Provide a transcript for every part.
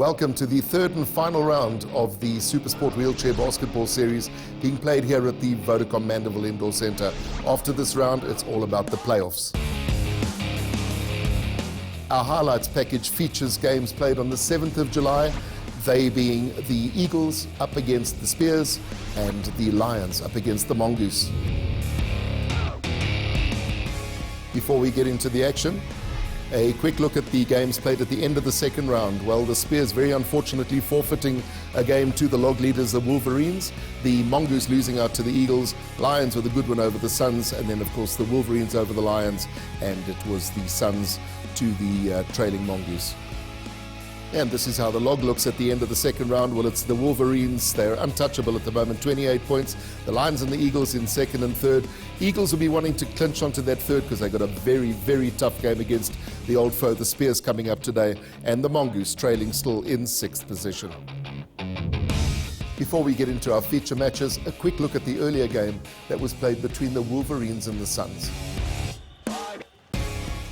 Welcome to the third and final round of the Supersport Wheelchair Basketball Series being played here at the Vodacom Mandeville Indoor Centre. After this round, it's all about the playoffs. Our highlights package features games played on the 7th of July, they being the Eagles up against the Spears and the Lions up against the Mongoose. Before we get into the action, a quick look at the games played at the end of the second round. Well, the Spears very unfortunately forfeiting a game to the log leaders, the Wolverines. The Mongoose losing out to the Eagles. Lions with a good one over the Suns. And then, of course, the Wolverines over the Lions. And it was the Suns to the trailing Mongoose. And this is how the log looks at the end of the second round. Well, it's the Wolverines. They're untouchable at the moment, 28 points. The Lions and the Eagles in second and third. Eagles will be wanting to clinch onto that third because they've got a very, very tough game against the old foe, the Spears, coming up today. And the Mongoose trailing still in sixth position. Before we get into our feature matches, a quick look at the earlier game that was played between the Wolverines and the Suns.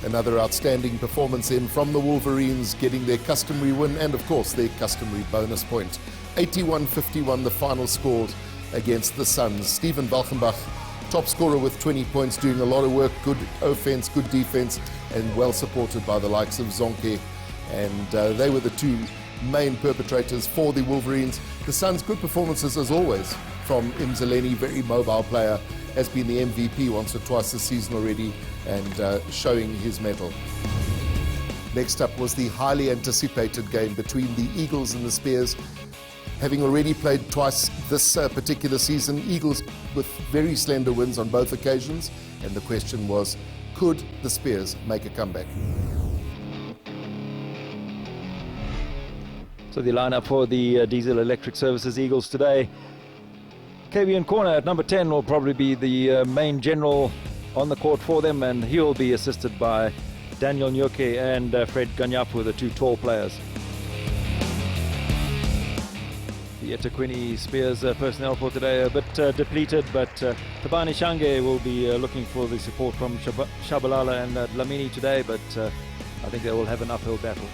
Another outstanding performance in from the Wolverines, getting their customary win and, of course, their customary bonus point. 81-51 the final scored against the Suns. Steven Valkenbach, top scorer with 20 points, doing a lot of work, good offense, good defense, and well supported by the likes of Zonke. And they were the two main perpetrators for the Wolverines. The Suns, good performances as always from Mzaleni, very mobile player, has been the MVP once or twice this season already, and showing his mettle. Next up was the highly anticipated game between the Eagles and the Spears. Having already played twice this particular season, Eagles with very slender wins on both occasions, and the question was, could the Spears make a comeback? So the lineup for the Diesel Electric Services Eagles today. KBN Corner at number 10 will probably be the main general on the court for them, and he'll be assisted by Daniel Nyoke and Fred Ganyapu, the two tall players. The eThekwini Spears personnel for today are a bit depleted, but Tabani Shange will be looking for the support from Shabalala and Dlamini today, but I think they will have an uphill battle.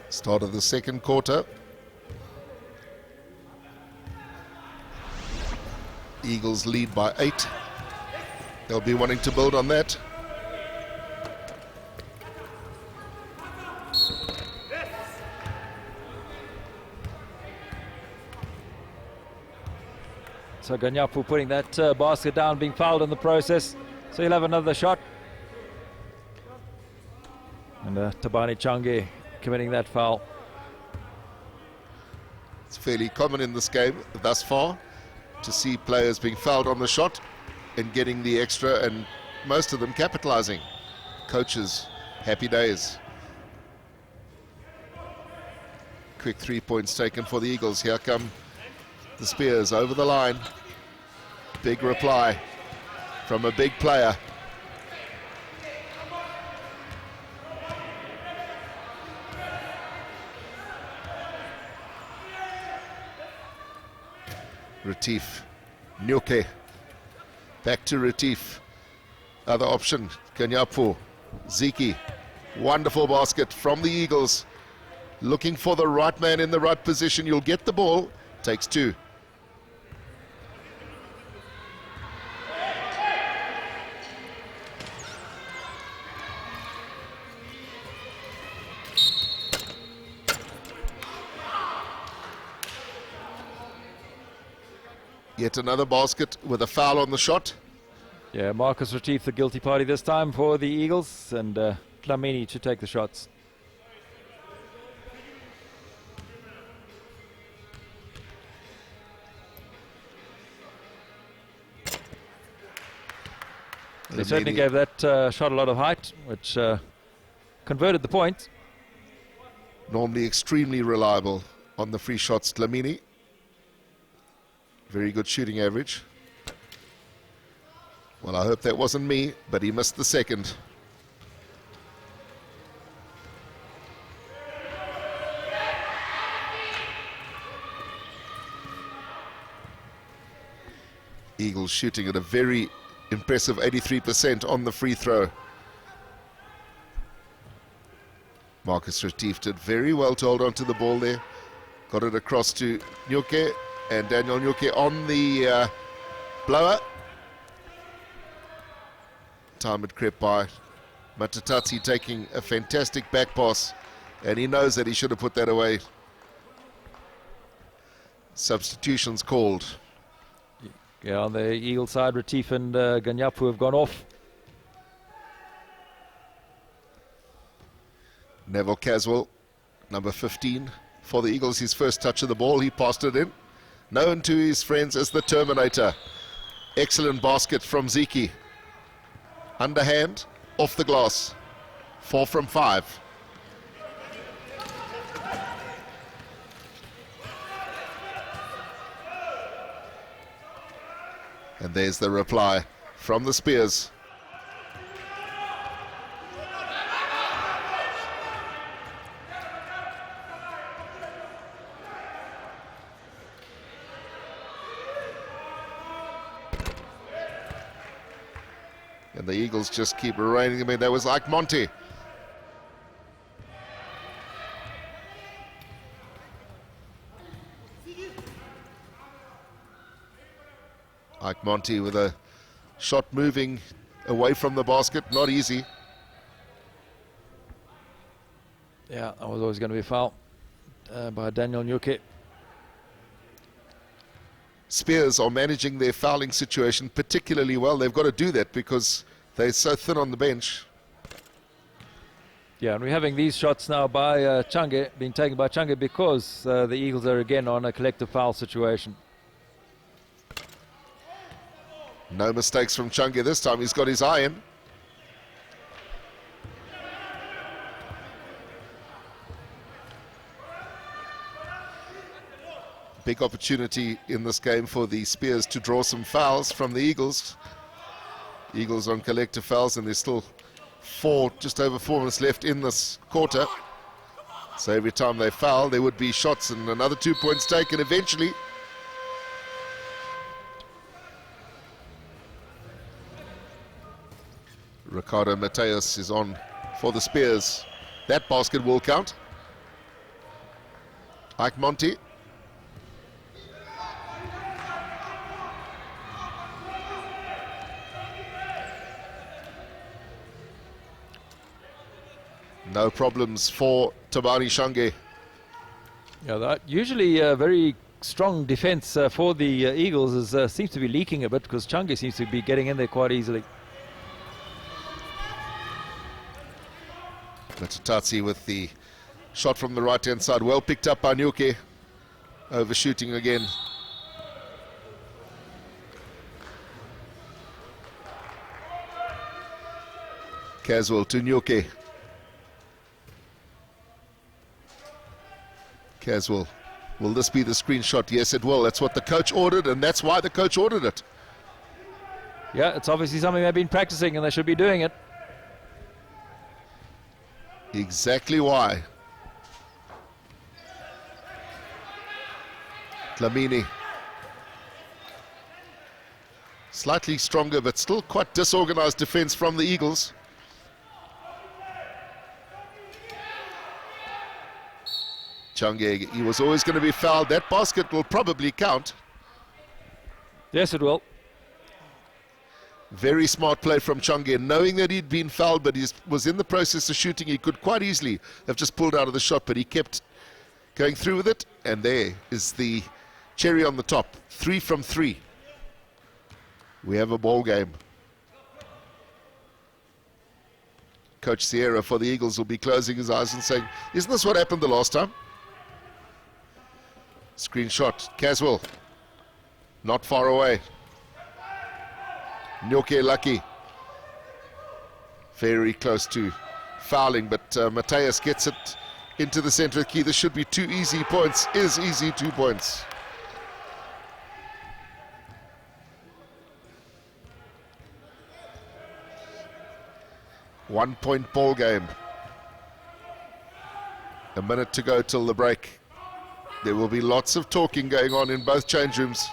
Start of the second quarter. Eagles lead by 8. They'll be wanting to build on that. So Ganyapu putting that basket down, being fouled in the process. So he'll have another shot. And Tabani Change committing that foul. It's fairly common in this game thus far to see players being fouled on the shot and getting the extra, and most of them capitalizing. Coaches, happy days. Quick 3 points taken for the Eagles. Here come the Spears over the line. Big reply from a big player. Retief, Nyoke, back to Retief, other option, Ganyapu, Ziki, wonderful basket from the Eagles, looking for the right man in the right position. You'll get the ball, takes two. Yet another basket with a foul on the shot. Yeah, Marcus Retief, the guilty party this time for the Eagles, and Dlamini to take the shots. They certainly gave that shot a lot of height, which converted the point. Normally extremely reliable on the free shots, Dlamini. Very good shooting average. Well, I hope that wasn't me, but he missed the second. Eagles shooting at a very impressive 83% on the free throw. Marcus Retief did very well to hold on to the ball there. Got it across to Nyoke, and Daniel Nyoke on the blower. Time had crept by. Matatatsi taking a fantastic back pass, and he knows that he should have put that away. Substitutions called. Yeah, on the Eagle side, Retief and Ganyapu have gone off. Neville Caswell, number 15 for the Eagles, his first touch of the ball, he passed it in. Known to his friends as the Terminator. Excellent basket from Ziki. Underhand, off the glass. 4 from 5. And there's the reply from the Spears. And the Eagles just keep raining them in. That was Ike Monty. Ike Monty with a shot moving away from the basket. Not easy. Yeah, that was always going to be a foul by Daniel Nyoke. Spears are managing their fouling situation particularly well. They've got to do that because they're so thin on the bench. Yeah, and we're having these shots now by Change, being taken by Change because the Eagles are again on a collective foul situation. No mistakes from Change this time. He's got his eye in. Big opportunity in this game for the Spears to draw some fouls from the Eagles. Eagles on collective fouls, and there's still just over 4 minutes left in this quarter. So every time they foul, there would be shots and another 2 points taken eventually. Ricardo Mateus is on for the Spears. That basket will count. Ike Monty. No problems for Tabani Shange. Yeah, that usually a very strong defense for the Eagles seems to be leaking a bit because Change seems to be getting in there quite easily. Matatatsi with the shot from the right-hand side. Well picked up by Nyoke. Overshooting again. Caswell to Nyoke. Caswell, will this be the screenshot? Yes, it will. That's what the coach ordered, and that's why the coach ordered it. Yeah, it's obviously something they've been practicing, and they should be doing it. Exactly why. Dlamini. Slightly stronger, but still quite disorganized defense from the Eagles. Change, he was always going to be fouled. That basket will probably count. Yes, it will. Very smart play from Change, knowing that he'd been fouled, but he was in the process of shooting. He could quite easily have just pulled out of the shot, but he kept going through with it. And there is the cherry on the top. 3 from 3. We have a ball game. Coach Sierra for the Eagles will be closing his eyes and saying, isn't this what happened the last time? Screenshot, Caswell, not far away. Nyoke lucky. Very close to fouling, but Mateus gets it into the center of the key. This should be 2 easy points. Is easy 2 points. One-point ball game. A minute to go till the break. There will be lots of talking going on in both change rooms.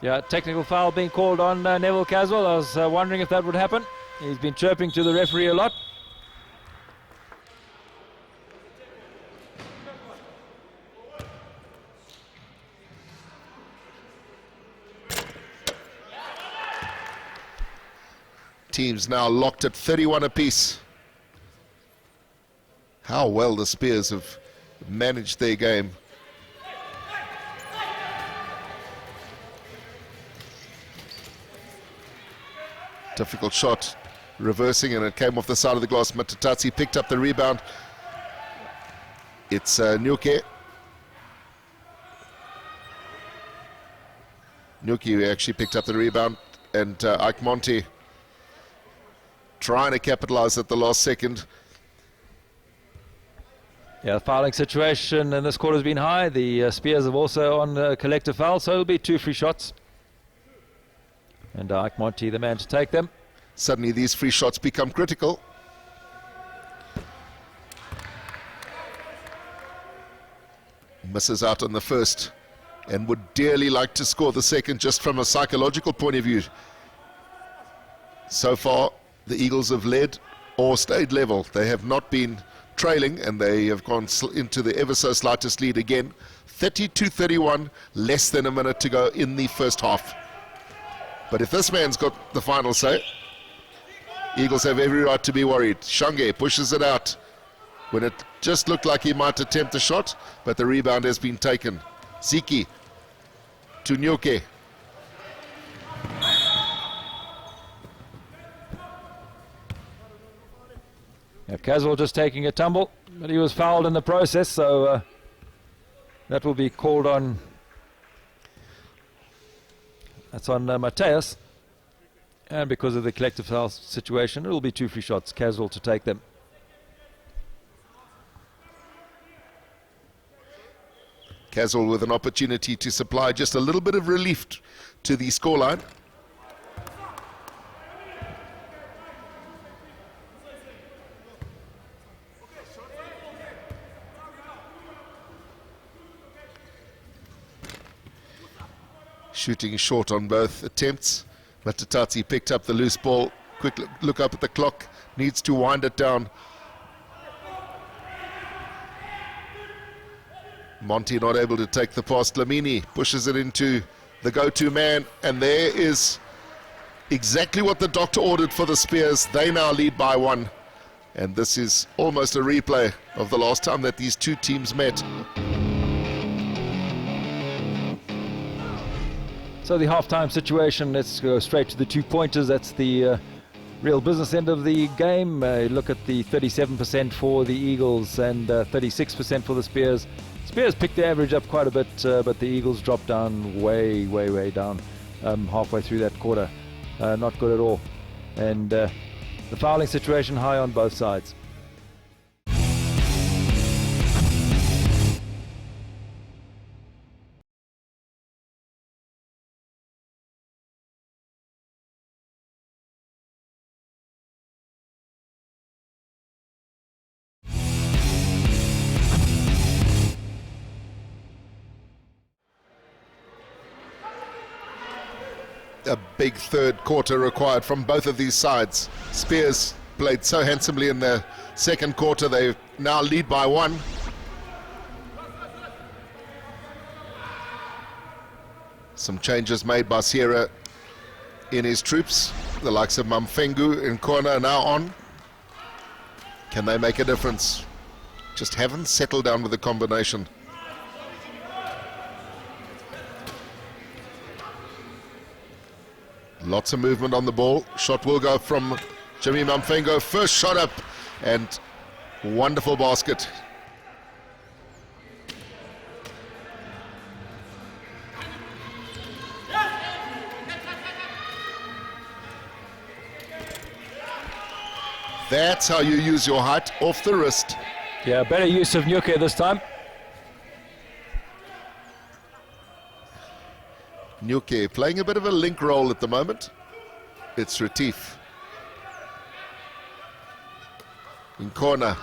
Yeah, technical foul being called on Neville Caswell. I was wondering if that would happen. He's been chirping to the referee a lot. Teams now locked at 31 apiece. How well the Spears have managed their game. Difficult shot, reversing, and it came off the side of the glass. Matatatsi picked up the rebound. It's Nyuke. Nyuke actually picked up the rebound, and Ike Monte trying to capitalize at the last second. Yeah, the fouling situation in this quarter has been high. The Spears have also on collective foul, so it'll be 2 free shots. And Ike Monte, the man to take them. Suddenly these free shots become critical. Misses out on the first and would dearly like to score the second, just from a psychological point of view. So far, the Eagles have led or stayed level. They have not been trailing, and they have gone into the ever so slightest lead again. 32-31, less than a minute to go in the first half. But if this man's got the final say, Eagles have every right to be worried. Shange pushes it out when it just looked like he might attempt a shot, but the rebound has been taken. Ziki to Nyuke. Yeah, Caswell just taking a tumble, but he was fouled in the process, so that will be called on. That's on Mateus, and because of the collective foul situation, it will be 2 free shots. Caswell to take them. Caswell with an opportunity to supply just a little bit of relief to the scoreline. Shooting short on both attempts. Matatatsi picked up the loose ball. Quick look up at the clock. Needs to wind it down. Monty not able to take the pass. Lamini pushes it into the go-to man. And there is exactly what the doctor ordered for the Spears. They now lead by 1. And this is almost a replay of the last time that these two teams met. So the halftime situation, let's go straight to the 2-pointers. That's the real business end of the game. Look at the 37% for the Eagles and 36% for the Spears. Spears picked the average up quite a bit, but the Eagles dropped down way down halfway through that quarter. Not good at all. And the fouling situation high on both sides. A big third quarter required from both of these sides. Spears played so handsomely in the second quarter. They now lead by 1. Some changes made by Sierra in his troops. The likes of Mamfengu in corner are now on. Can they make a difference? Just haven't settled down with the combination. Lots of movement on the ball. Shot will go from Jimmy Mamfengo. First shot up, and wonderful basket. That's how you use your height, off the wrist. Yeah, better use of Nyuke this time. Nyuke playing a bit of a link role at the moment. It's Retief. In corner.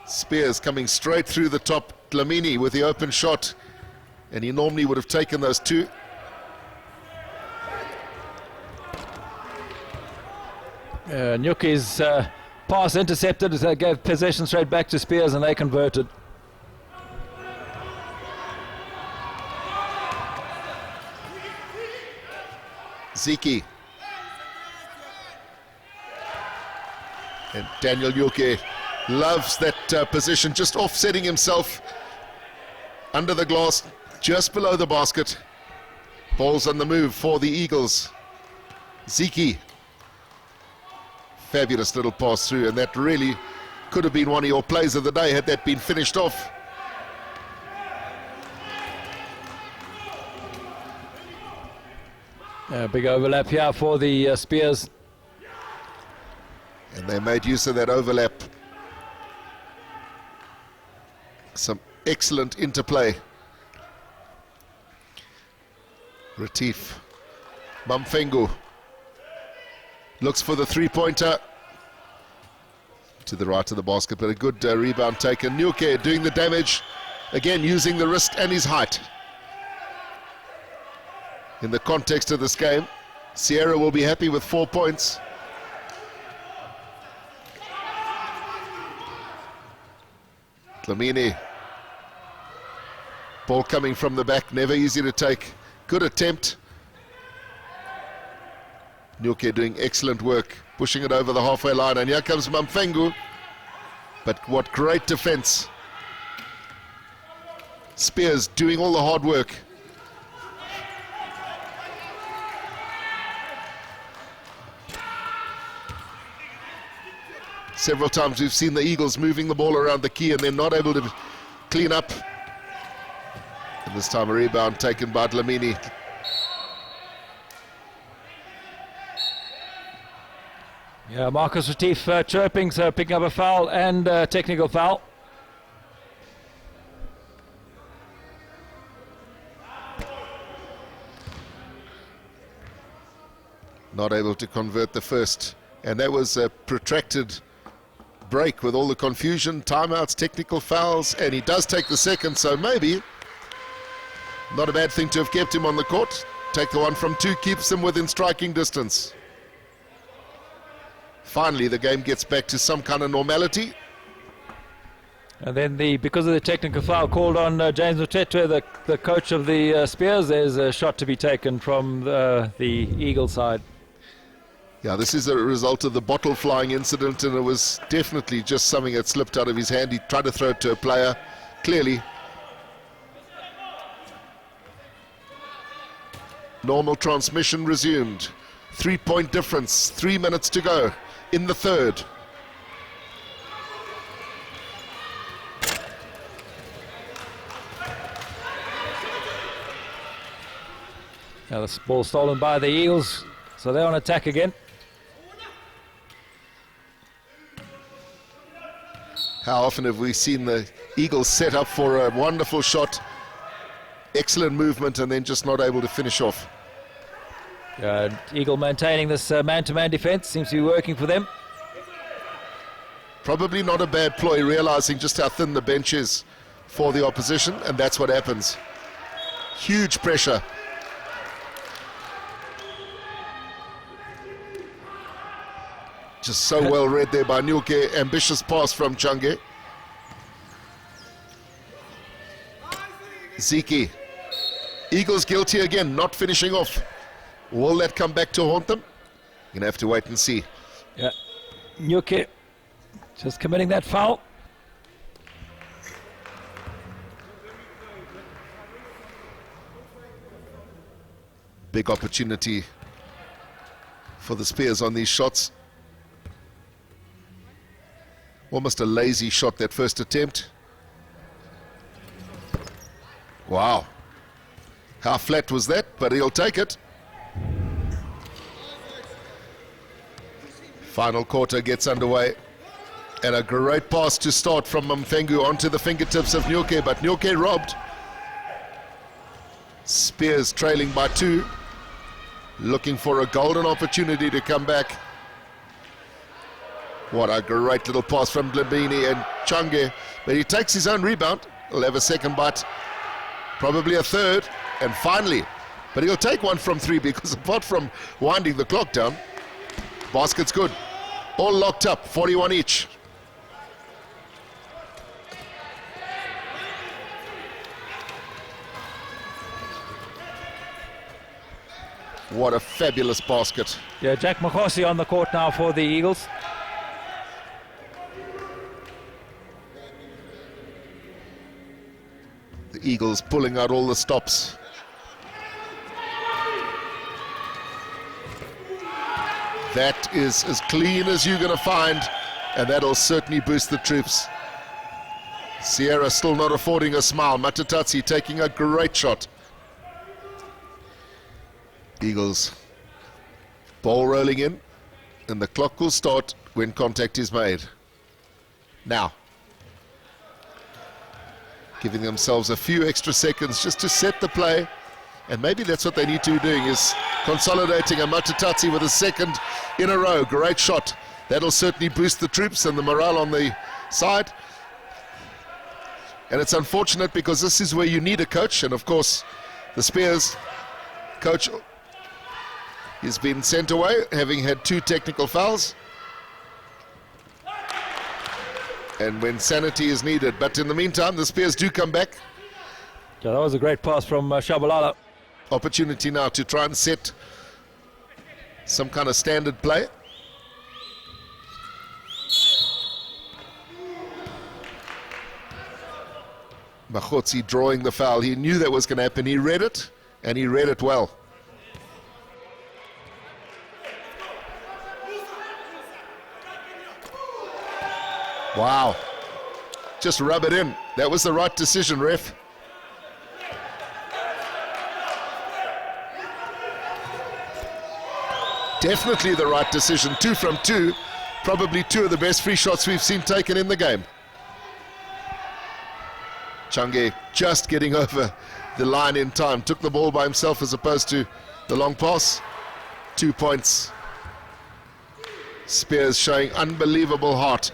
Spears coming straight through the top Dlamini with the open shot, and he normally would have taken those two. Nyuki's pass intercepted, gave possession straight back to Spears, and they converted. Ziki. And Daniel Nyuki loves that position, just offsetting himself under the glass, just below the basket. Ball's on the move for the Eagles. Ziki. Fabulous little pass through, and that really could have been one of your plays of the day had that been finished off. Big overlap here for the Spears. And they made use of that overlap. Some excellent interplay. Retief. Mamfengu looks for the three-pointer. To the right of the basket, but a good rebound taken. Nyuki doing the damage. Again, using the wrist and his height. In the context of this game, Sierra will be happy with 4 points. Dlamini. Ball coming from the back, never easy to take. Good attempt. Nyuki doing excellent work, pushing it over the halfway line, and here comes Mamfengu. But what great defense. Spears doing all the hard work. Several times we've seen the Eagles moving the ball around the key and they're not able to clean up. And this time a rebound taken by Dlamini. Yeah, Marcus Retief chirping, so picking up a foul and technical foul. Not able to convert the first. And that was a protracted break with all the confusion, timeouts, technical fouls, and he does take the second, so maybe not a bad thing to have kept him on the court. Take the one from two, keeps him within striking distance. Finally, the game gets back to some kind of normality. And then because of the technical foul called on James Mtetwe, the coach of the Spears, there's a shot to be taken from the Eagle side. Yeah, this is a result of the bottle flying incident, and it was definitely just something that slipped out of his hand. He tried to throw it to a player, clearly. Normal transmission resumed. 3-point difference, 3 minutes to go in the third. Now the ball stolen by the Eagles, so they're on attack again. How often have we seen the Eagles set up for a wonderful shot, excellent movement, and then just not able to finish off? Eagle maintaining this man-to-man defense, seems to be working for them. Probably not a bad ploy, realizing just how thin the bench is for the opposition, and that's what happens. Huge pressure. Just so well read there by Nyuki. Ambitious pass from Change. Ziki. Eagles guilty again, not finishing off. Will that come back to haunt them? You're going to have to wait and see. Yeah, Nyuki just committing that foul. Big opportunity for the Spears on these shots. Almost a lazy shot, that first attempt. Wow. How flat was that? But he'll take it. Final quarter gets underway. And a great pass to start from Mamfengu onto the fingertips of Nyuki, but Nyuki robbed. Spears trailing by 2. Looking for a golden opportunity to come back. What a great little pass from Dlamini and Change, but he takes his own rebound. He'll have a second bite, probably a third, and finally, but he'll take one from 3 because apart from winding the clock down, basket's good. All locked up, 41 each. What a fabulous basket. Yeah, Jack Makhosi on the court now for the Eagles. The Eagles pulling out all the stops. That is as clean as you're going to find, and that'll certainly boost the troops. Sierra still not affording a smile. Matatatsi taking a great shot. Eagles ball rolling in, and the clock will start when contact is made. Now, giving themselves a few extra seconds just to set the play, and maybe that's what they need to be doing, is consolidating a Matatatsi with a second in a row. Great shot. That'll certainly boost the troops and the morale on the side. And it's unfortunate because this is where you need a coach, and of course the Spears coach has been sent away, having had 2 technical fouls. And when sanity is needed. But in the meantime, the Spears do come back. Yeah, that was a great pass from Shabalala. Opportunity now to try and set some kind of standard play. Makhotsi drawing the foul. He knew that was going to happen. He read it, and he read it well. Wow. Just rub it in. That was the right decision, ref. Definitely the right decision. 2 from 2. Probably 2 of the best free shots we've seen taken in the game. Change just getting over the line in time. Took the ball by himself as opposed to the long pass. 2 points. Spears showing unbelievable heart.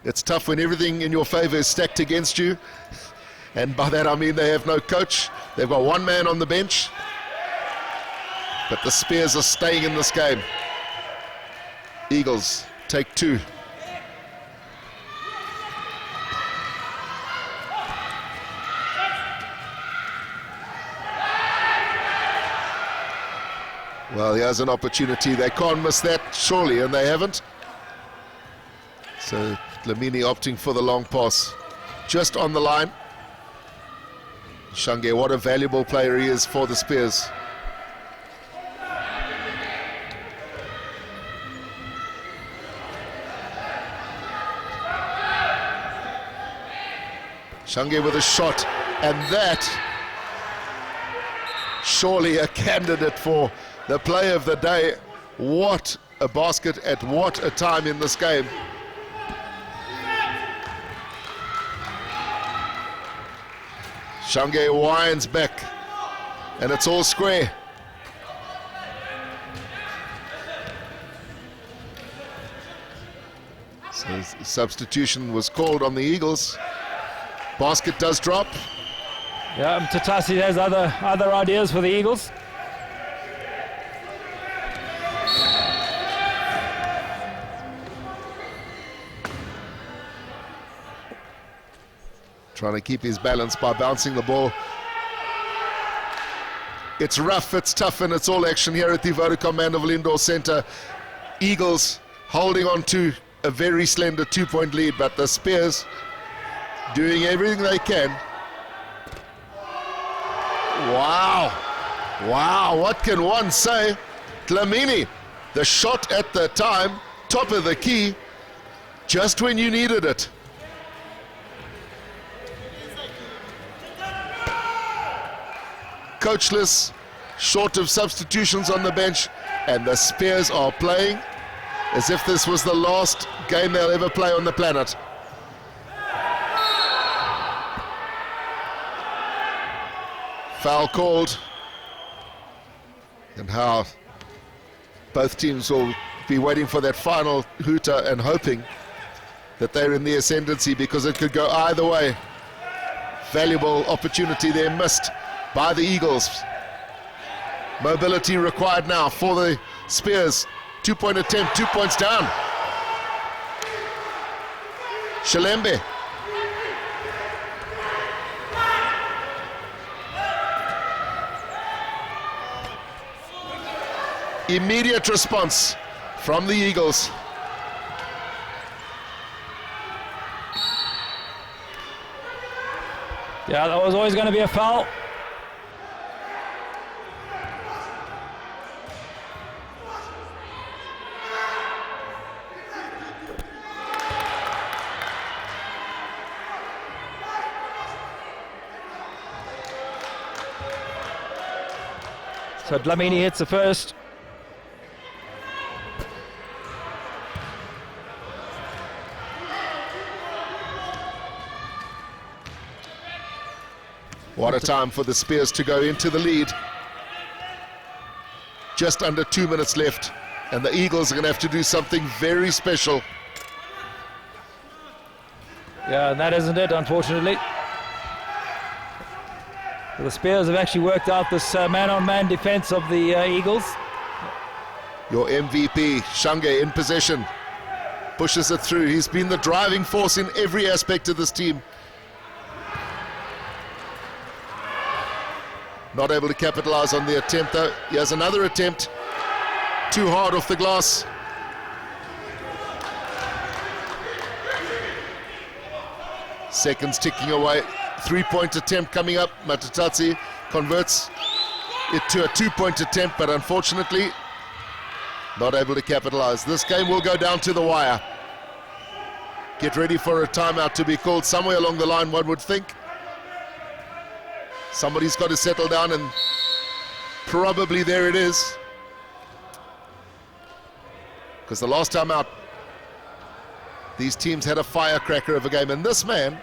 It's tough when everything in your favor is stacked against you. And by that I mean they have no coach. They've got 1 man on the bench. But the Spears are staying in this game. Eagles take 2. Well, here's an opportunity. They can't miss that, surely, and they haven't. So Lamini opting for the long pass. Just on the line. Shange, what a valuable player he is for the Spears. Shange with a shot, and that surely a candidate for the play of the day. What a basket at what a time in this game. Shange winds back, and it's all square. So substitution was called on the Eagles. Basket does drop. Yeah, Tatasi has other ideas for the Eagles. Trying to keep his balance by bouncing the ball. It's rough, it's tough, and it's all action here at the Vodacom Mandeville Indoor Centre. Eagles holding on to a very slender 2-point lead, but the Spears doing everything they can. Wow. Wow, what can one say? Tlamini, the shot at the time, top of the key, just when you needed it. Coachless, short of substitutions on the bench, and the Spears are playing as if this was the last game they'll ever play on the planet. Foul called, and how both teams will be waiting for that final hooter and hoping that they're in the ascendancy, because it could go either way. Valuable opportunity there missed by the Eagles. Mobility required now for the Spears. 2-point attempt, 2 points down. Shalembe. Immediate response from the Eagles. Yeah, that was always going to be a foul. So Dlamini hits the first. What a time for the Spears to go into the lead. Just under 2 minutes left, and the Eagles are going to have to do something very special. Yeah, and that isn't it, unfortunately. The Spears have actually worked out this man-on-man defense of the Eagles. Your MVP, Shange, in possession. Pushes it through. He's been the driving force in every aspect of this team. Not able to capitalize on the attempt though. He has another attempt. Too hard off the glass. Seconds ticking away. 3-point attempt coming up. Matatatsi converts it to a 2-point attempt, but unfortunately not able to capitalize. This game will go down to the wire. Get ready for a timeout to be called somewhere along the line, one would think. Somebody's got to settle down, and probably there it is. Because the last time out, these teams had a firecracker of a game, and this man,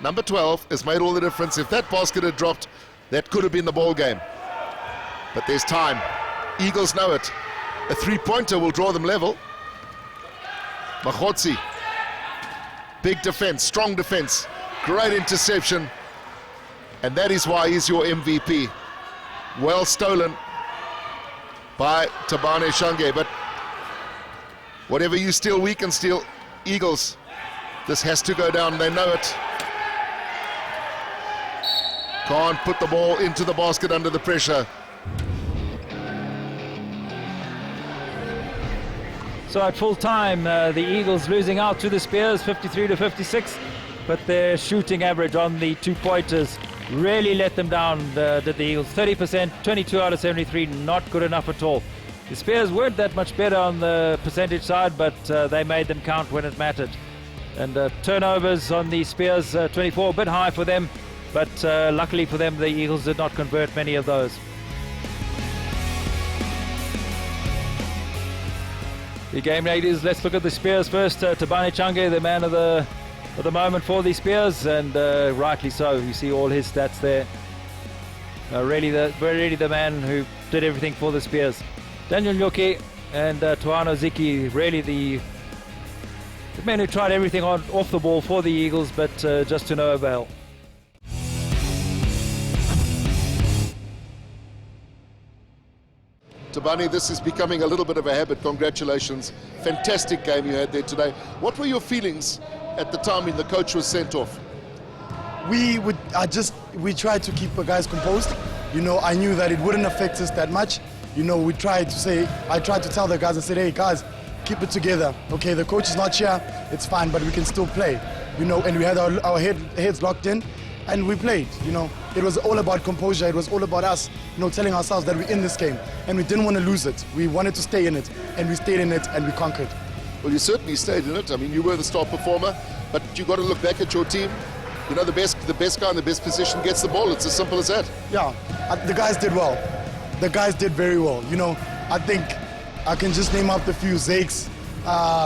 number 12, has made all the difference. If that basket had dropped, that could have been the ball game. But there's time. Eagles know it. A 3-pointer will draw them level. Mahotsi. Big defense, strong defense, great interception. And that is why he's your MVP. Well stolen by Tabane Shange, but whatever you steal, we can steal. Eagles, this has to go down, they know it. Can't put the ball into the basket under the pressure. So at full time, the Eagles losing out to the Spears, 53-56, but their shooting average on the 2-pointers really let them down, did the Eagles. 30%, 22 out of 73, not good enough at all. The Spears weren't that much better on the percentage side, but they made them count when it mattered. And turnovers on the Spears, 24, a bit high for them, but luckily for them, the Eagles did not convert many of those. The game ladies, let's look at the Spears first. Tabane Change, the man of the moment for the Spears, and rightly so. You see all his stats there. Really the man who did everything for the Spears. Daniel Nyoki and Tuano Ziki, really the men who tried everything off the ball for the Eagles, but just to no avail. Tabani, this is becoming a little bit of a habit. Congratulations. Fantastic game you had there today. What were your feelings at the time when the coach was sent off? We tried to keep the guys composed. You know, I knew that it wouldn't affect us that much. You know, I tried to tell the guys and said, hey guys, keep it together. Okay, the coach is not here, it's fine, but we can still play. You know, and we had our heads locked in, and we played. You know, it was all about composure. It was all about us, you know, telling ourselves that we're in this game, and we didn't want to lose it. We wanted to stay in it, and we stayed in it, and we conquered. Well, you certainly stayed in it. I mean, you were the star performer, but you got to look back at your team. You know, the best guy in the best position gets the ball. It's as simple as that. Yeah, the guys did well. The guys did very well. You know, I think I can just name up the few: Zakes,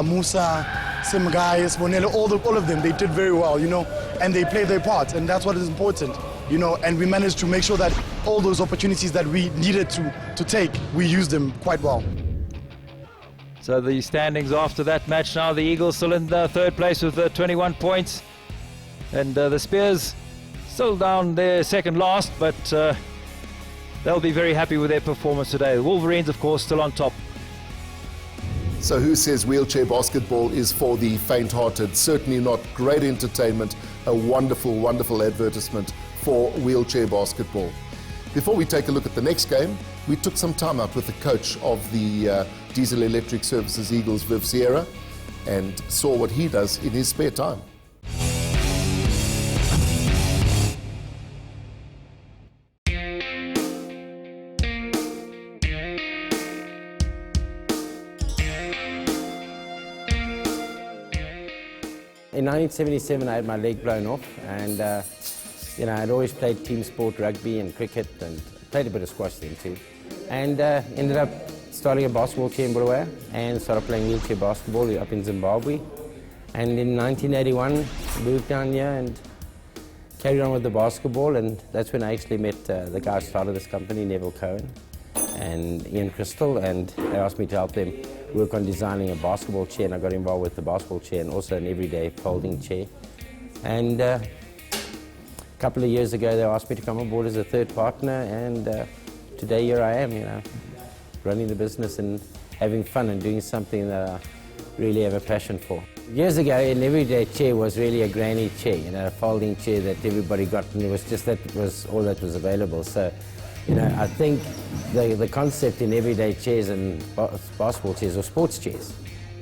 Musa, Simgai, Sponello, all of them. They did very well, you know, and they played their part, and that's what is important, you know. And we managed to make sure that all those opportunities that we needed to take, we used them quite well. So the standings after that match now, the Eagles still in third place with 21 points. And the Spears still down there second last, but they'll be very happy with their performance today. The Wolverines, of course, still on top. So who says wheelchair basketball is for the faint-hearted? Certainly not. Great entertainment, a wonderful, wonderful advertisement for wheelchair basketball. Before we take a look at the next game, we took some time out with the coach of the Diesel Electric Services Eagles, Viv Sierra, and saw what he does in his spare time. In 1977, I had my leg blown off, and I'd always played team sport, rugby and cricket, and played a bit of squash then too. And ended up starting a basketball team in Bulawayo and started playing wheelchair basketball up in Zimbabwe. And in 1981, moved down here and carried on with the basketball, and that's when I actually met the guy who started this company, Neville Cohen and Ian Crystal, and they asked me to help them work on designing a basketball chair, and I got involved with the basketball chair and also an everyday folding chair. And a couple of years ago they asked me to come on board as a third partner, and today here I am, running the business and having fun and doing something that I really have a passion for. Years ago, an everyday chair was really a granny chair, a folding chair that everybody got, and it was just that was all that was available. So, I think the concept in everyday chairs and basketball chairs or sports chairs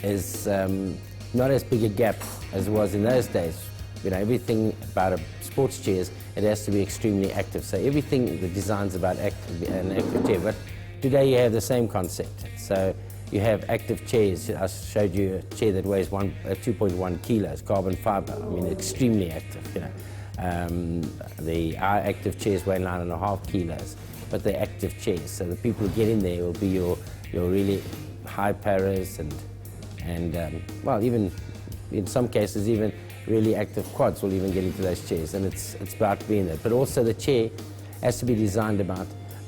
is not as big a gap as it was in those days. Everything about a sports chairs, it has to be extremely active. So everything, the design's about an active chair. But today you have the same concept. So you have active chairs. I showed you a chair that weighs 2.1 kilos, carbon fiber. Extremely active. Our active chairs weigh 9.5 kilos, but they're active chairs. So the people who get in there will be your really high paras and even in some cases even really active quads will even get into those chairs, and it's about being there. But also the chair has to be designed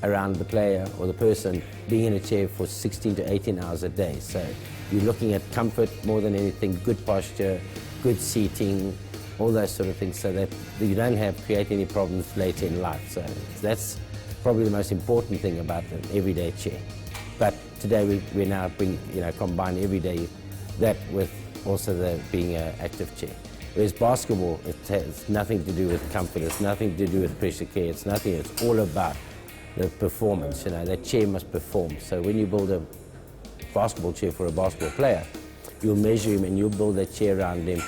around the player or the person being in a chair for 16 to 18 hours a day. So you're looking at comfort more than anything, good posture, good seating, all those sort of things, so that you don't create any problems later in life. So that's probably the most important thing about an everyday chair. But today we now combine everyday that with also being an active chair. Whereas basketball, it has nothing to do with comfort, it's nothing to do with pressure care, it's all about the performance. That chair must perform. So when you build a basketball chair for a basketball player, you'll measure him and you'll build that chair around him,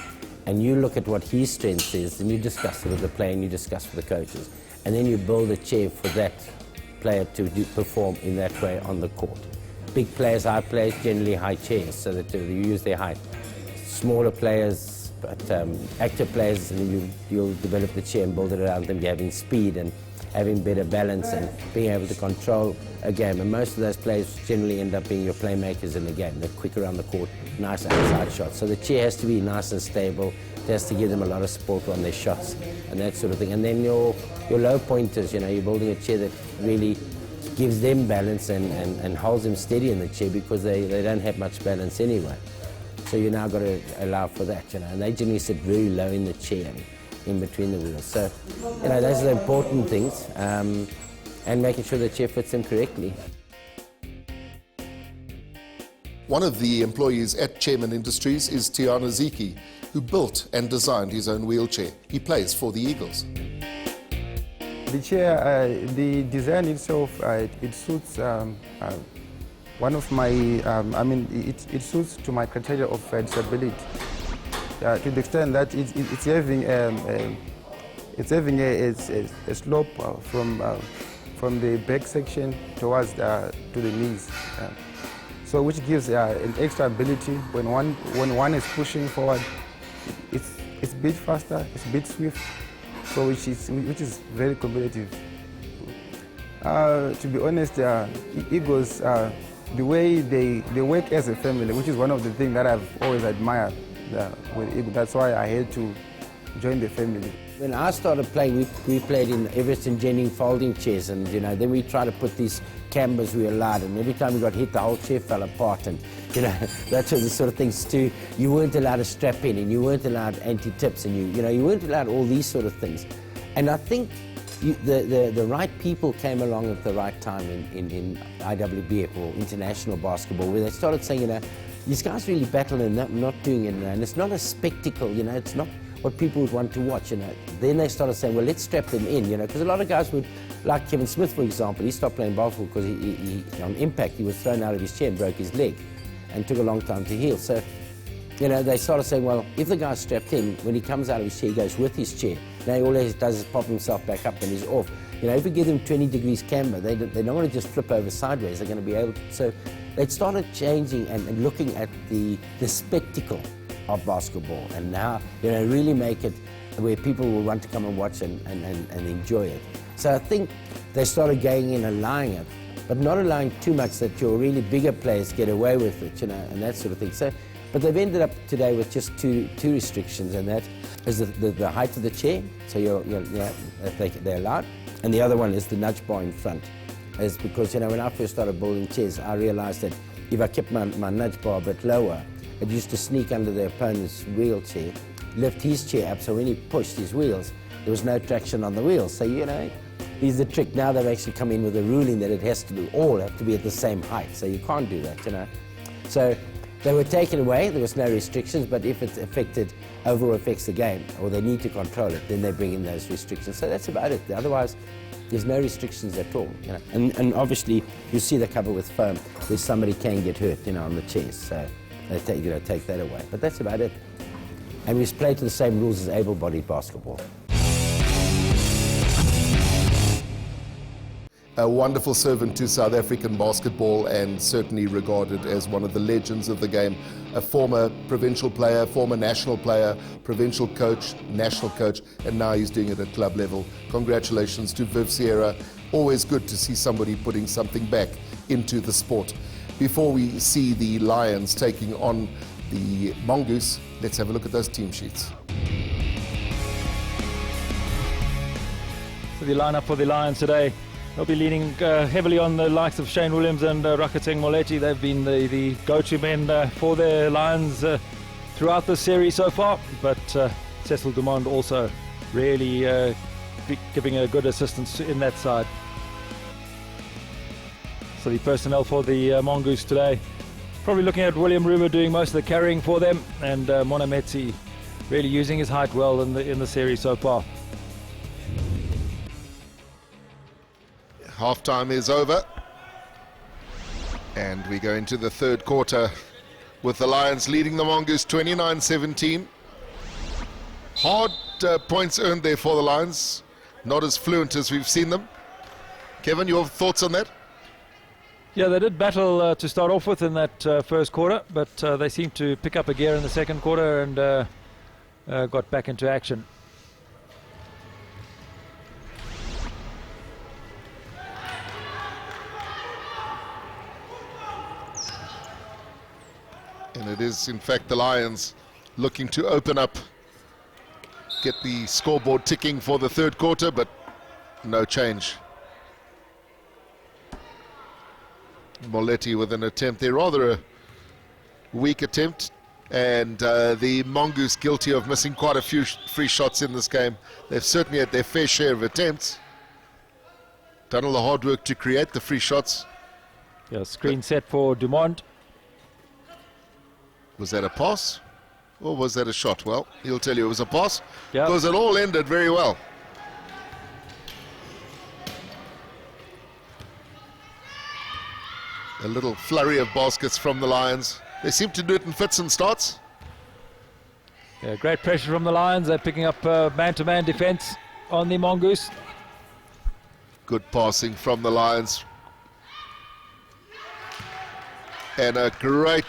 and you look at what his strength is, and you discuss it with the player and you discuss with the coaches, and then you build a chair for that player to perform in that way on the court. Big players, high players, generally high chairs, so that you use their height. Smaller players, but active players, and you'll develop the chair and build it around them, having speed and having better balance and being able to control a game. And most of those players generally end up being your playmakers in the game. They're quick around the court, nice outside shots. So the chair has to be nice and stable. It has to give them a lot of support on their shots and that sort of thing. And then your low pointers, you're building a chair that really gives them balance and holds them steady in the chair, because they don't have much balance anyway. So you now got to allow for that, and they generally sit very low in the chair, in between the wheels. So, those are the important things, and making sure the chair fits them correctly. One of the employees at Chairman Industries is Tiana Ziki, who built and designed his own wheelchair. He plays for the Eagles. The chair, the design itself, it suits one of my, it suits to my criteria of disability, to the extent that it's having a slope from the back section towards to the knees. So which gives an extra ability when one is pushing forward. It's a bit faster, it's a bit swift, so which is very competitive. To be honest, Eagles, the way they work as a family, which is one of the things that I've always admired with Eagles. That's why I had to join the family. When I started playing, we played in Everest and Jennings folding chairs, and then we tried to put these cambers we allowed, and every time we got hit, the whole chair fell apart, and You know, that's the sort of things too. You weren't allowed to strap in, and you weren't allowed anti-tips, and you weren't allowed all these sort of things. And I think the right people came along at the right time in IWBF or international basketball, where they started saying, you know, these guys really battle and not doing it, and it's not a spectacle, you know, it's not what people would want to watch, you know. Then they started saying, well, let's strap them in, you know, because a lot of guys would, like Kevin Smith, for example, he stopped playing basketball because he on impact, he was thrown out of his chair and broke his leg, and took a long time to heal. So, you know, they started saying, well, if the guy's strapped in, when he comes out of his chair, he goes with his chair. Now all he does is pop himself back up and he's off. You know, if we give him 20 degrees camber, they're not going to just flip over sideways. They're going to be able to. So they started changing and looking at the spectacle of basketball, and now, you know, really make it where people will want to come and watch and enjoy it. So I think they started going in and allowing it, but not allowing too much that your really bigger players get away with it, you know, and that sort of thing. So, but they've ended up today with just two restrictions, and that is the height of the chair, so they're allowed, and the other one is the nudge bar in front. Is because, you know, when I first started building chairs, I realized that if I kept my nudge bar a bit lower, it used to sneak under the opponent's wheelchair, lift his chair up, so when he pushed his wheels, there was no traction on the wheels. So, you know, here's the trick. Now they've actually come in with a ruling that it has to be, all have to be at the same height, so you can't do that, you know. So they were taken away, there was no restrictions, but if it overall affects the game, or they need to control it, then they bring in those restrictions. So that's about it. Otherwise, there's no restrictions at all, you know. And obviously, you see the cover with foam, where somebody can get hurt, you know, on the chairs. So they take that away. But that's about it. And we play to the same rules as able-bodied basketball. A wonderful servant to South African basketball, and certainly regarded as one of the legends of the game. A former provincial player, former national player, provincial coach, national coach, and now he's doing it at club level. Congratulations to Viv Sierra. Always good to see somebody putting something back into the sport. Before we see the Lions taking on the Mongoose, let's have a look at those team sheets. So the lineup for the Lions today, they'll be leaning heavily on the likes of Shane Williams and Rakateng Moletti. They've been the go-to men for their Lions throughout the series so far, but Cecil Dumond also really giving a good assistance in that side. So the personnel for the Mongoose today, probably looking at William Ruber doing most of the carrying for them, and Mona Metsi really using his height well in the series so far. Half-time is over, and we go into the third quarter with the Lions leading the Mongoose 29-17. Hard points earned there for the Lions, not as fluent as we've seen them. Kevin, your thoughts on that? Yeah, they did battle to start off with in that first quarter, but they seemed to pick up a gear in the second quarter and got back into action. And it is, in fact, the Lions looking to open up, get the scoreboard ticking for the third quarter, but no change. Moletti with an attempt there, rather a weak attempt, and the Mongoose guilty of missing quite a few free shots in this game. They've certainly had their fair share of attempts, done all the hard work to create the free shots. Yeah, screen set for Dumond. Was that a pass or was that a shot? Well, he'll tell you it was a pass, yep, because it all ended very well. A little flurry of baskets from the Lions. They seem to do it in fits and starts. Yeah, great pressure from the Lions. They're picking up man-to-man defense on the Mongoose. Good passing from the Lions. And a great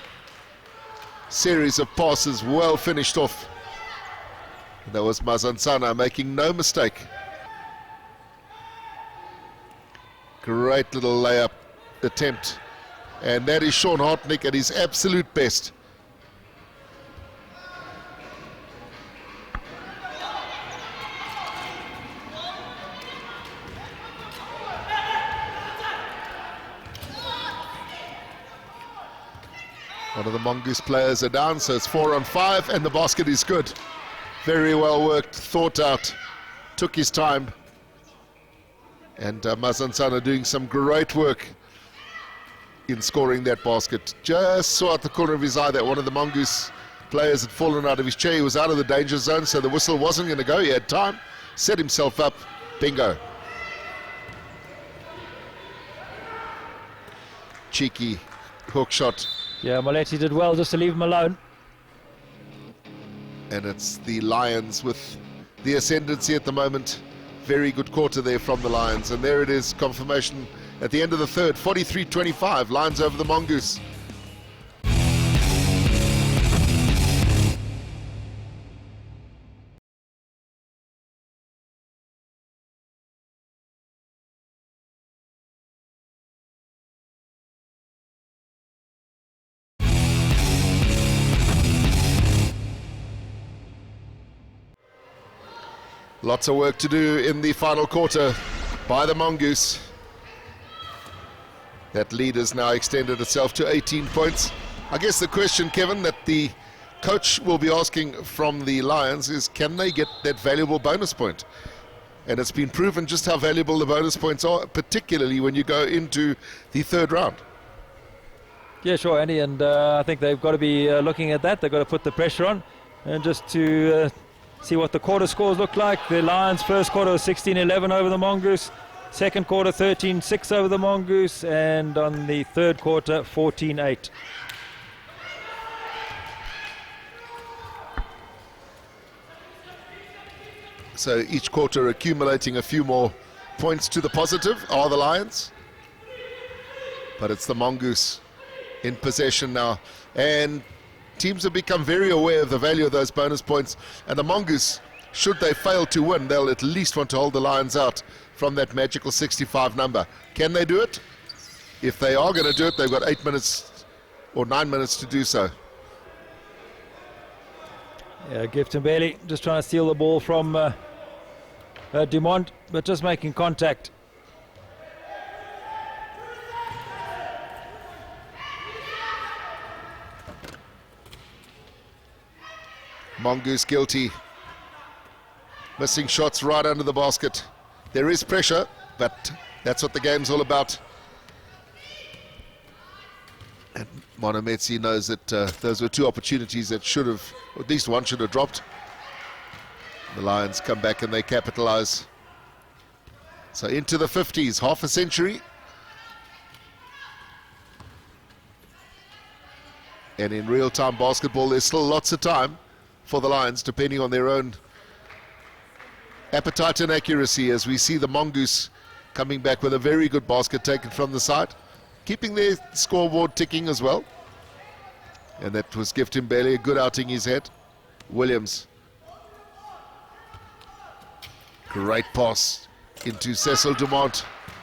series of passes, well finished off. That was Mazansana making no mistake. Great little layup attempt. And that is Sean Hartnick at his absolute best. One of the Mongoose players are down, so it's 4 on 5, and the basket is good. Very well worked, thought out, took his time. And Mazanzana doing some great work in scoring that basket. Just saw at the corner of his eye that one of the Mongoose players had fallen out of his chair. He was out of the danger zone, so the whistle wasn't going to go. He had time, set himself up, bingo. Cheeky hook shot. Yeah, Moletti did well just to leave him alone. And it's the Lions with the ascendancy at the moment. Very good quarter there from the Lions. And there it is, confirmation at the end of the third, 43-25, Lions over the Mongoose. Lots of work to do in the final quarter by the Mongoose. That lead has now extended itself to 18 points. I guess the question, Kevin, that the coach will be asking from the Lions is, can they get that valuable bonus point? And it's been proven just how valuable the bonus points are, particularly when you go into the third round. Yeah, sure, Andy, and I think they've got to be looking at that. They've got to put the pressure on, and just to see what the quarter scores look like. The Lions first quarter was 16-11 over the Mongoose, second quarter 13-6 over the Mongoose, and on the third quarter 14-8. So each quarter accumulating a few more points to the positive are the Lions, but it's the Mongoose in possession now, and teams have become very aware of the value of those bonus points, and the Mongoose, should they fail to win, they'll at least want to hold the Lions out from that magical 65 number. Can they do it? If they are going to do it, they've got 8 minutes or 9 minutes to do so. Yeah, Gifton Bailey just trying to steal the ball from Dumont, but just making contact. Mongoose guilty. Missing shots right under the basket. There is pressure, but that's what the game's all about. And Monometsi knows that those were two opportunities that should have, or at least one should have dropped. The Lions come back and they capitalize. So into the 50s, half a century. And in real-time basketball, there's still lots of time for the Lions, depending on their own appetite and accuracy, as we see the Mongoose coming back with a very good basket taken from the side, keeping their scoreboard ticking as well. And that was Gifton Bailey, a good outing he's had. Williams. Great pass into Cecil Dumont.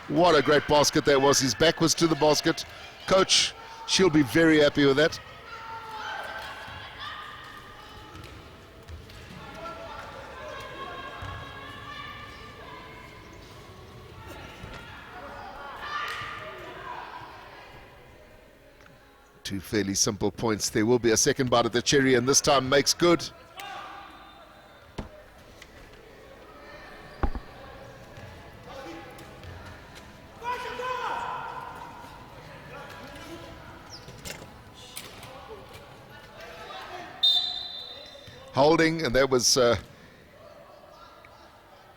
What a great basket that was. His back was to the basket. Coach, she'll be very happy with that. Two fairly simple points. There will be a second bite at the cherry, and this time makes good. Holding, and that was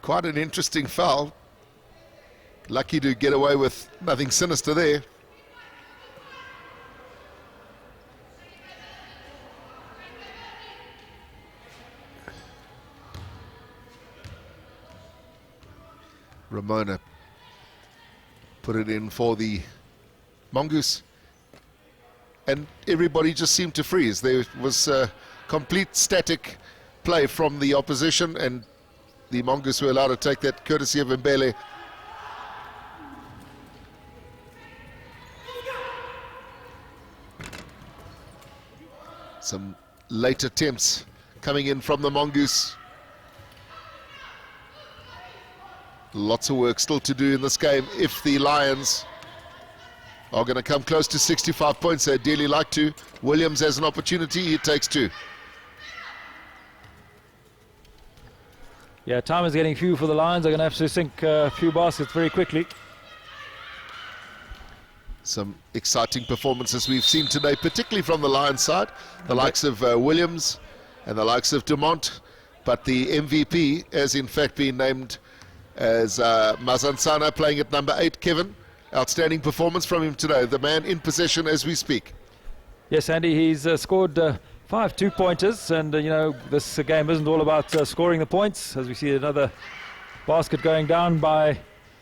quite an interesting foul. Lucky to get away with nothing sinister there. Ramona put it in for the Mongoose, and everybody just seemed to freeze. There was complete static play from the opposition, and the Mongoose were allowed to take that courtesy of Mbele. Some late attempts coming in from the Mongoose. Lots of work still to do in this game if the Lions are going to come close to 65 points. They'd dearly like to. Williams has an opportunity. He takes 2. Yeah, time is getting few for the Lions. They're going to have to sink a few baskets very quickly. Some exciting performances we've seen today, particularly from the Lions side. The likes of Williams and the likes of Dumont. But the MVP has in fact been named as Mazansana, playing at number 8. Kevin, outstanding performance from him today. The man in possession as we speak. Yes, Andy, he's scored 5 2-pointers, and you know, this game isn't all about scoring the points, as we see another basket going down by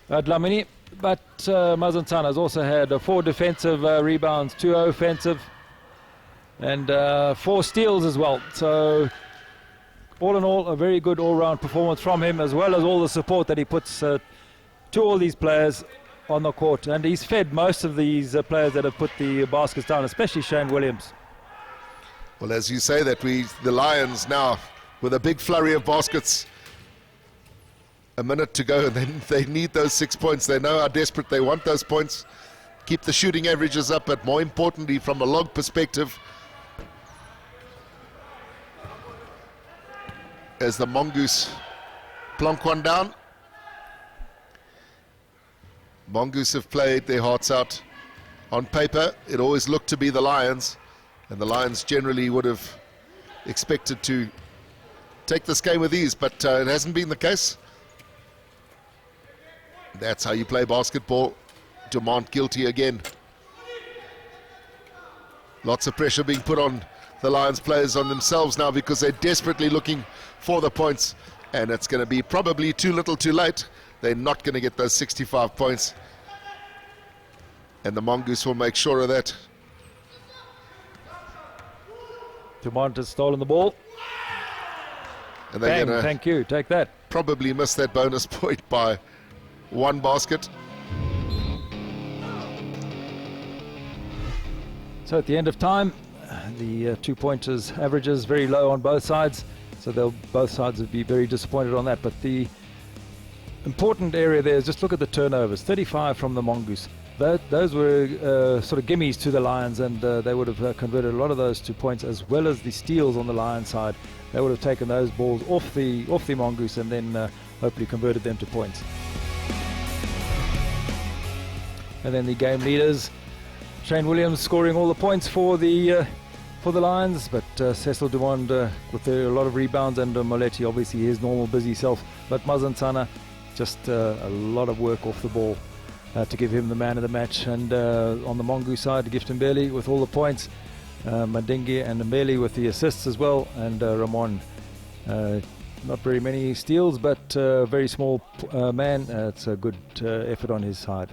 Dlamini. But Mazansana has also had 4 defensive rebounds, 2 offensive, and 4 steals as well. So all in all, a very good all-round performance from him, as well as all the support that he puts to all these players on the court. And he's fed most of these players that have put the baskets down, especially Shane Williams. Well, as you say that, the Lions now with a big flurry of baskets. A minute to go, and then they need those 6 points. They know how desperate they want those points. Keep the shooting averages up, but more importantly, from a log perspective, as the Mongoose plonk one down. Mongoose have played their hearts out. On paper, it always looked to be the Lions, and the Lions generally would have expected to take this game with ease, but it hasn't been the case. That's how you play basketball. Dumont guilty again. Lots of pressure being put on the Lions players, on themselves now, because they're desperately looking for the points, and it's going to be probably too little too late. They're not going to get those 65 points, and the Mongoose will make sure of that. Dumont has stolen the ball. And they're going to thank you, take that. probably miss that bonus point by 1 basket. So at the end of time, the 2-pointers averages very low on both sides, so both sides would be very disappointed on that. But the important area there is just look at the turnovers. 35 from the Mongoose. Those were sort of gimmies to the Lions, and they would have converted a lot of those to points, as well as the steals on the Lions side. They would have taken those balls off the Mongoose and then hopefully converted them to points. And then the game leaders, Shane Williams scoring all the points for the Lions, but Cecil Dumont with a lot of rebounds, and Moletti obviously his normal busy self. But Mazansana, just a lot of work off the ball to give him the man of the match. And on the Mongoose side, Gifton Bailey with all the points, Mandingi and Mbeli with the assists as well, and Ramon, not very many steals, but very small man. It's a good effort on his side.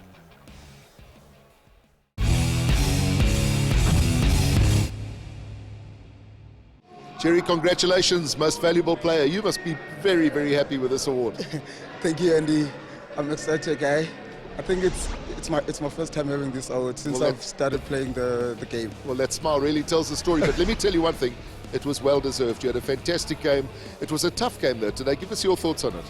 Jerry, congratulations, most valuable player. You must be very, very happy with this award. Thank you, Andy. I'm excited, guy. I think it's my first time having this award since I've started playing the game. Well, that smile really tells the story. But let me tell you one thing. It was well deserved. You had a fantastic game. It was a tough game, though, today. Give us your thoughts on it.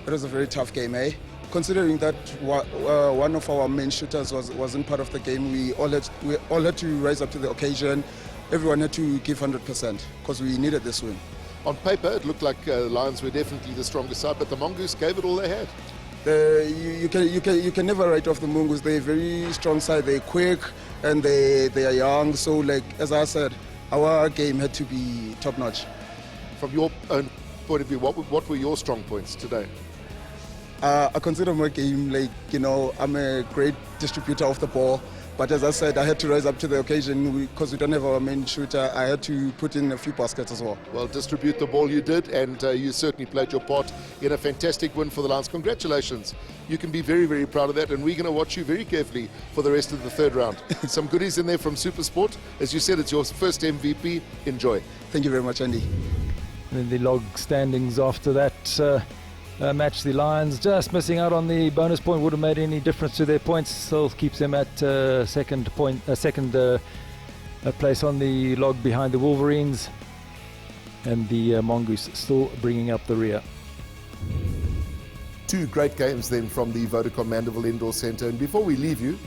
It was a very tough game, eh? Considering that one of our main shooters wasn't part of the game, we all had to rise up to the occasion. Everyone had to give 100% because we needed this win. On paper, it looked like the Lions were definitely the stronger side, but the Mongoose gave it all they had. You can never write off the Mongoose. They're a very strong side. They're quick and they are young. So, like as I said, our game had to be top notch. From your own point of view, what were your strong points today? I consider my game like, I'm a great distributor of the ball. But as I said, I had to rise up to the occasion because we don't have our main shooter. I had to put in a few baskets as well. Well, distribute the ball you did, and you certainly played your part in a fantastic win for the Lions. Congratulations. You can be very, very proud of that, and we're going to watch you very carefully for the rest of the third round. Some goodies in there from Supersport. As you said, it's your first MVP. Enjoy. Thank you very much, Andy. And the log standings after that match, the Lions just missing out on the bonus point. Wouldn't have made any difference to their points. Still keeps them at second place on the log behind the Wolverines, and the Mongoose still bringing up the rear. 2 great games then from the Vodacom Mandeville Indoor Centre. And before we leave you,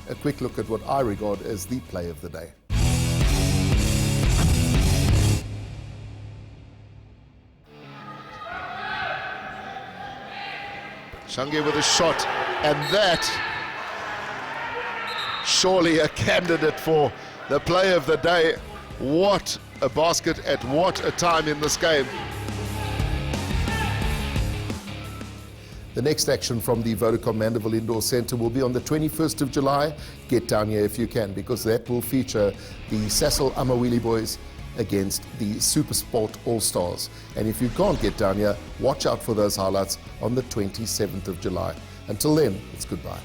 a quick look at what I regard as the play of the day. Shange with a shot, and that surely a candidate for the play of the day. What a basket at what a time in this game. The next action from the Vodacom Mandeville Indoor Centre will be on the 21st of July. Get down here if you can, because that will feature the Sasol Amawili boys against the Supersport All-Stars. And if you can't get down here, watch out for those highlights on the 27th of July. Until then, it's goodbye.